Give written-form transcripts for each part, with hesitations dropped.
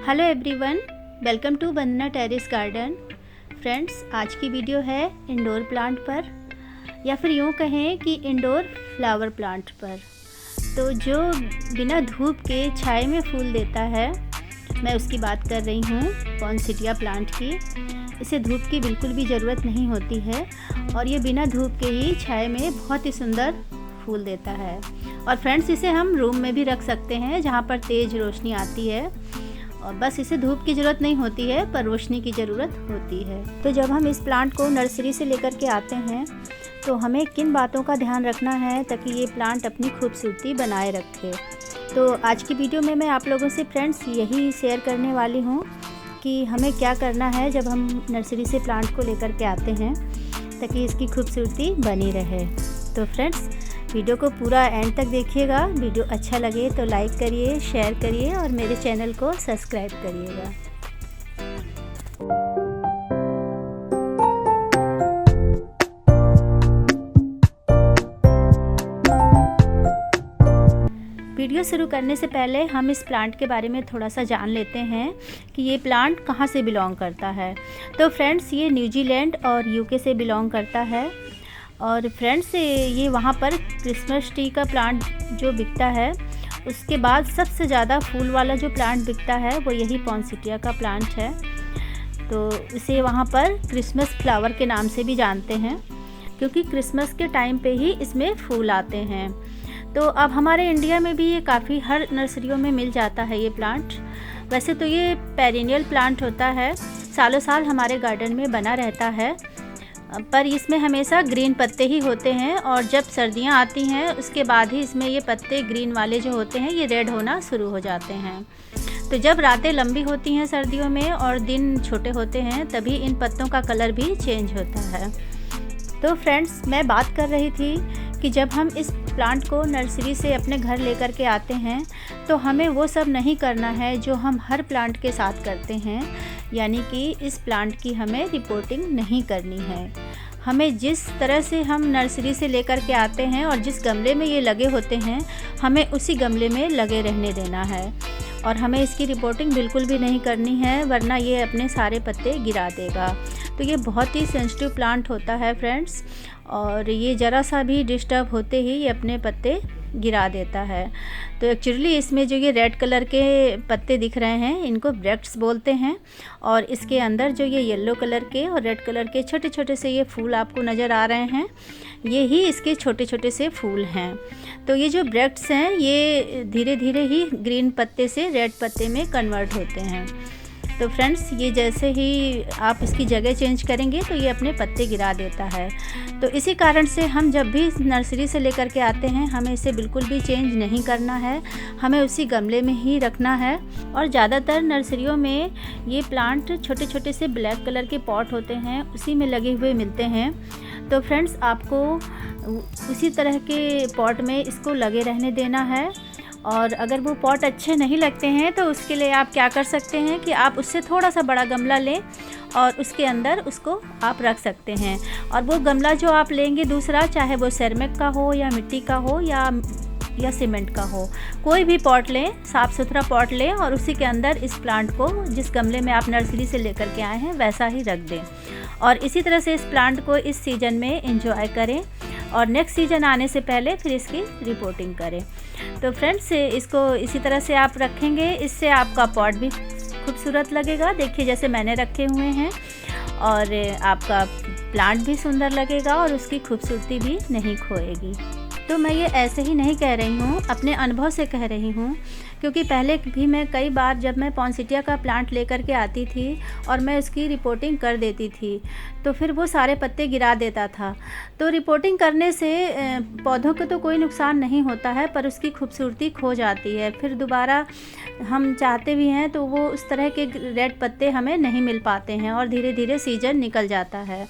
Hello everyone, welcome to Vandana terrace garden. Friends, आज की video है इंडोर प्लांट पर, या फिर यूँ कहें कि इंडोर फ्लावर प्लांट पर। तो जो बिना धूप के छाए में फूल देता है, मैं उसकी बात कर रही हूँ पॉइनसेटिया प्लांट की। इसे धूप की बिल्कुल भी ज़रूरत नहीं होती है और ये बिना धूप के ही छाए में बहुत ही सुंदर फूल देता है। और फ्रेंड्स, इसे हम रूम में भी रख सकते हैं जहाँ पर तेज़ रोशनी आती है, और बस इसे धूप की ज़रूरत नहीं होती है पर रोशनी की ज़रूरत होती है। तो जब हम इस प्लांट को नर्सरी से लेकर के आते हैं तो हमें किन बातों का ध्यान रखना है ताकि ये प्लांट अपनी खूबसूरती बनाए रखे। तो आज की वीडियो में मैं आप लोगों से फ्रेंड्स यही शेयर करने वाली हूँ कि हमें क्या करना है जब हम नर्सरी से प्लांट को लेकर के आते हैं ताकि इसकी खूबसूरती बनी रहे। तो फ्रेंड्स, वीडियो को पूरा एंड तक देखिएगा। वीडियो अच्छा लगे तो लाइक करिए, शेयर करिए और मेरे चैनल को सब्सक्राइब करिएगा। वीडियो शुरू करने से पहले हम इस प्लांट के बारे में थोड़ा सा जान लेते हैं कि ये प्लांट कहाँ से बिलोंग करता है। तो फ्रेंड्स, ये न्यूजीलैंड और यूके से बिलोंग करता है। और फ्रेंड्स, ये वहाँ पर क्रिसमस ट्री का प्लांट जो बिकता है, उसके बाद सबसे ज़्यादा फूल वाला जो प्लांट बिकता है वो यही पॉइनसेटिया का प्लांट है। तो इसे वहाँ पर क्रिसमस फ्लावर के नाम से भी जानते हैं क्योंकि क्रिसमस के टाइम पे ही इसमें फूल आते हैं। तो अब हमारे इंडिया में भी ये काफ़ी हर नर्सरियों में मिल जाता है ये प्लांट। वैसे तो ये पेरिनियल प्लांट होता है, सालों साल हमारे गार्डन में बना रहता है, पर इसमें हमेशा ग्रीन पत्ते ही होते हैं और जब सर्दियां आती हैं उसके बाद ही इसमें ये पत्ते ग्रीन वाले जो होते हैं ये रेड होना शुरू हो जाते हैं। तो जब रातें लंबी होती हैं सर्दियों में और दिन छोटे होते हैं तभी इन पत्तों का कलर भी चेंज होता है। तो फ्रेंड्स, मैं बात कर रही थी कि जब हम इस प्लांट को नर्सरी से अपने घर लेकर के आते हैं तो हमें वो सब नहीं करना है जो हम हर प्लांट के साथ करते हैं, यानी कि इस प्लांट की हमें रिपोर्टिंग नहीं करनी है। हमें जिस तरह से हम नर्सरी से लेकर के आते हैं और जिस गमले में ये लगे होते हैं हमें उसी गमले में लगे रहने देना है और हमें इसकी रिपोर्टिंग बिल्कुल भी नहीं करनी है, वरना ये अपने सारे पत्ते गिरा देगा। तो ये बहुत ही सेंसिटिव प्लांट होता है फ्रेंड्स, और ये ज़रा सा भी डिस्टर्ब होते ही ये अपने पत्ते गिरा देता है। तो एक्चुअली इसमें जो ये रेड कलर के पत्ते दिख रहे हैं इनको ब्रैक्ट्स बोलते हैं, और इसके अंदर जो ये येलो कलर के और रेड कलर के छोटे छोटे से ये फूल आपको नज़र आ रहे हैं, ये ही इसके छोटे छोटे से फूल हैं। तो ये जो ब्रैक्ट्स हैं ये धीरे धीरे ही ग्रीन पत्ते से रेड पत्ते में कन्वर्ट होते हैं। तो फ्रेंड्स, ये जैसे ही आप इसकी जगह चेंज करेंगे तो ये अपने पत्ते गिरा देता है। तो इसी कारण से हम जब भी नर्सरी से लेकर के आते हैं हमें इसे बिल्कुल भी चेंज नहीं करना है, हमें उसी गमले में ही रखना है। और ज़्यादातर नर्सरियों में ये प्लांट छोटे छोटे से ब्लैक कलर के पॉट होते हैं, उसी में लगे हुए मिलते हैं। तो फ्रेंड्स, आपको उसी तरह के पॉट में इसको लगे रहने देना है। और अगर वो पॉट अच्छे नहीं लगते हैं तो उसके लिए आप क्या कर सकते हैं कि आप उससे थोड़ा सा बड़ा गमला लें और उसके अंदर उसको आप रख सकते हैं। और वो गमला जो आप लेंगे दूसरा, चाहे वो सेरेमिक का हो या मिट्टी का हो या सीमेंट का हो, कोई भी पॉट लें, साफ़ सुथरा पॉट लें और उसी के अंदर इस प्लांट को जिस गमले में आप नर्सरी से लेकर के आए हैं वैसा ही रख दें। और इसी तरह से इस प्लांट को इस सीज़न में एंजॉय करें और नेक्स्ट सीज़न आने से पहले फिर इसकी रिपोर्टिंग करें। तो फ्रेंड्स, इसको इसी तरह से आप रखेंगे, इससे आपका पॉट भी खूबसूरत लगेगा, देखिए जैसे मैंने रखे हुए हैं, और आपका प्लांट भी सुंदर लगेगा और उसकी खूबसूरती भी नहीं खोएगी। तो मैं ये ऐसे ही नहीं कह रही हूँ, अपने अनुभव से कह रही हूँ, क्योंकि पहले भी मैं कई बार जब मैं पॉइनसेटिया का प्लांट लेकर के आती थी और मैं उसकी रिपोर्टिंग कर देती थी तो फिर वो सारे पत्ते गिरा देता था। तो रिपोर्टिंग करने से पौधों को तो कोई नुकसान नहीं होता है पर उसकी खूबसूरती खो जाती है। फिर दोबारा हम चाहते भी हैं तो वो उस तरह के रेड पत्ते हमें नहीं मिल पाते हैं और धीरे धीरे सीजन निकल जाता है।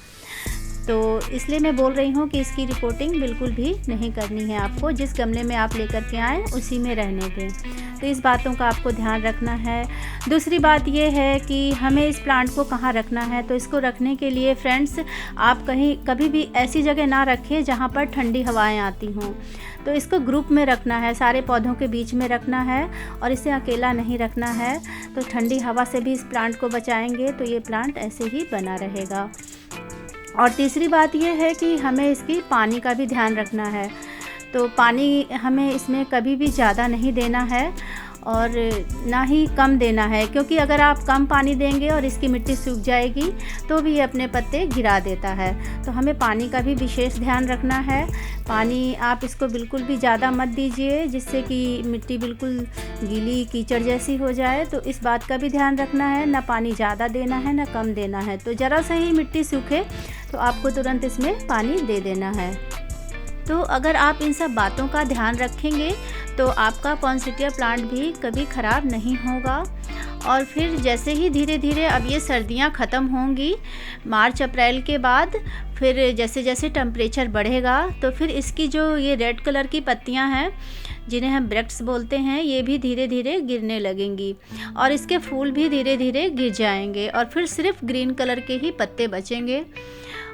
तो इसलिए मैं बोल रही हूँ कि इसकी रिपोर्टिंग बिल्कुल भी नहीं करनी है आपको। जिस गमले में आप लेकर के आएँ उसी में रहने दें। तो इस बातों का आपको ध्यान रखना है। दूसरी बात ये है कि हमें इस प्लांट को कहाँ रखना है। तो इसको रखने के लिए फ्रेंड्स आप कभी भी ऐसी जगह ना रखें जहाँ पर ठंडी हवाएं आती हों। तो इसको ग्रुप में रखना है, सारे पौधों के बीच में रखना है और इसे अकेला नहीं रखना है। तो ठंडी हवा से भी इस प्लांट को बचाएंगे तो ये प्लांट ऐसे ही बना रहेगा। और तीसरी बात यह है कि हमें इसकी पानी का भी ध्यान रखना है। तो पानी हमें इसमें कभी भी ज़्यादा नहीं देना है और ना ही कम देना है, क्योंकि अगर आप कम पानी देंगे और इसकी मिट्टी सूख जाएगी तो भी ये अपने पत्ते गिरा देता है। तो हमें पानी का भी विशेष ध्यान रखना है। पानी आप इसको बिल्कुल भी ज़्यादा मत दीजिए जिससे कि मिट्टी बिल्कुल गीली कीचड़ जैसी हो जाए। तो इस बात का भी ध्यान रखना है, ना पानी ज़्यादा देना है ना कम देना है। तो ज़रा सा ही मिट्टी सूखे तो आपको तुरंत इसमें पानी दे देना है। तो अगर आप इन सब बातों का ध्यान रखेंगे तो आपका पॉइंसेटिया प्लांट भी कभी ख़राब नहीं होगा। और फिर जैसे ही धीरे धीरे अब ये सर्दियां ख़त्म होंगी मार्च अप्रैल के बाद, फिर जैसे जैसे टेम्परेचर बढ़ेगा तो फिर इसकी जो ये रेड कलर की पत्तियां हैं जिन्हें हम ब्रैक्ट्स बोलते हैं, ये भी धीरे धीरे गिरने लगेंगी और इसके फूल भी धीरे धीरे गिर जाएंगे और फिर सिर्फ ग्रीन कलर के ही पत्ते बचेंगे।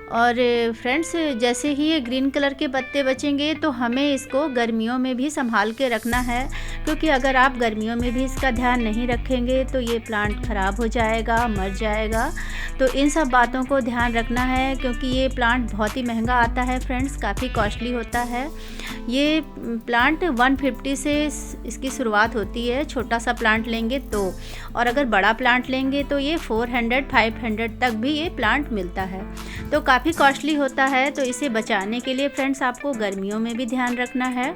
और फ्रेंड्स जैसे ही ये ग्रीन कलर के पत्ते बचेंगे तो हमें इसको गर्मियों में भी संभाल के रखना है, क्योंकि अगर आप गर्मियों में भी इसका ध्यान नहीं रखेंगे तो ये प्लांट ख़राब हो जाएगा, मर जाएगा। तो इन सब बातों को ध्यान रखना है, क्योंकि ये प्लांट बहुत ही महंगा आता है फ्रेंड्स, काफ़ी कॉस्टली होता है। ये प्लांट 150 से इसकी शुरुआत होती है, छोटा सा प्लांट लेंगे तो, और अगर बड़ा प्लांट लेंगे तो ये 400-500 तक भी ये प्लांट मिलता है। तो काफ़ी कॉस्टली होता है। तो इसे बचाने के लिए फ्रेंड्स आपको गर्मियों में भी ध्यान रखना है।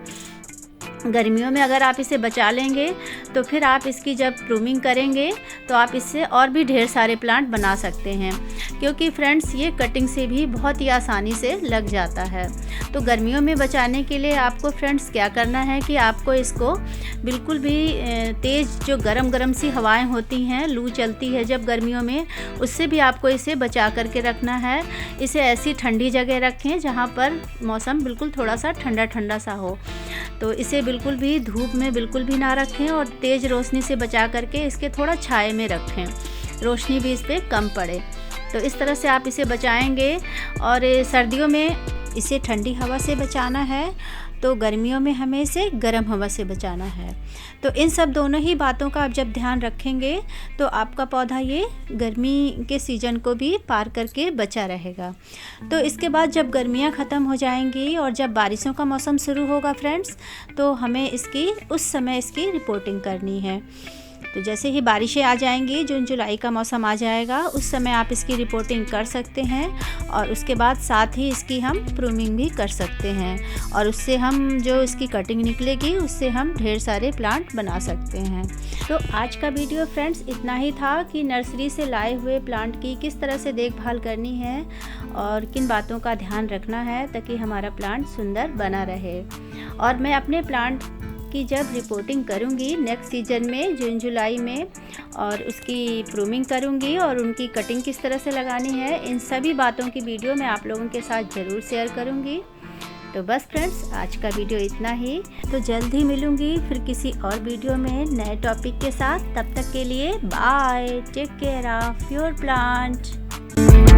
गर्मियों में अगर आप इसे बचा लेंगे तो फिर आप इसकी जब प्रूनिंग करेंगे तो आप इससे और भी ढेर सारे प्लांट बना सकते हैं, क्योंकि फ्रेंड्स ये कटिंग से भी बहुत ही आसानी से लग जाता है। तो गर्मियों में बचाने के लिए आपको फ्रेंड्स क्या करना है कि आपको इसको बिल्कुल भी तेज़ जो गरम सी हवाएं होती हैं, लू चलती है जब गर्मियों में, उससे भी आपको इसे बचा करके रखना है। इसे ऐसी ठंडी जगह रखें जहाँ पर मौसम बिल्कुल थोड़ा सा ठंडा ठंडा सा हो। तो इसे बिल्कुल भी धूप में बिल्कुल भी ना रखें और तेज़ रोशनी से बचा करके इसके थोड़ा छाए में रखें, रोशनी भी इस पर कम पड़े। तो इस तरह से आप इसे बचाएंगे। और सर्दियों में इसे ठंडी हवा से बचाना है, तो गर्मियों में हमें इसे गर्म हवा से बचाना है। तो इन सब दोनों ही बातों का आप जब ध्यान रखेंगे तो आपका पौधा ये गर्मी के सीज़न को भी पार करके बचा रहेगा। तो इसके बाद जब गर्मियाँ ख़त्म हो जाएंगी और जब बारिशों का मौसम शुरू होगा फ्रेंड्स, तो हमें उस समय इसकी रिपोर्टिंग करनी है। तो जैसे ही बारिशें आ जाएंगी, जून जुलाई का मौसम आ जाएगा, उस समय आप इसकी रिपोर्टिंग कर सकते हैं। और उसके बाद साथ ही इसकी हम प्रूनिंग भी कर सकते हैं और उससे हम जो इसकी कटिंग निकलेगी उससे हम ढेर सारे प्लांट बना सकते हैं। तो आज का वीडियो फ्रेंड्स इतना ही था कि नर्सरी से लाए हुए प्लांट की किस तरह से देखभाल करनी है और किन बातों का ध्यान रखना है ताकि हमारा प्लांट सुंदर बना रहे। और मैं अपने प्लांट की जब रिपोर्टिंग करूंगी नेक्स्ट सीजन में जून जुलाई में, और उसकी प्रूनिंग करूंगी और उनकी कटिंग किस तरह से लगानी है, इन सभी बातों की वीडियो मैं आप लोगों के साथ ज़रूर शेयर करूंगी। तो बस फ्रेंड्स आज का वीडियो इतना ही। तो जल्द ही मिलूंगी फिर किसी और वीडियो में नए टॉपिक के साथ। तब तक के लिए bye, take care of your plant.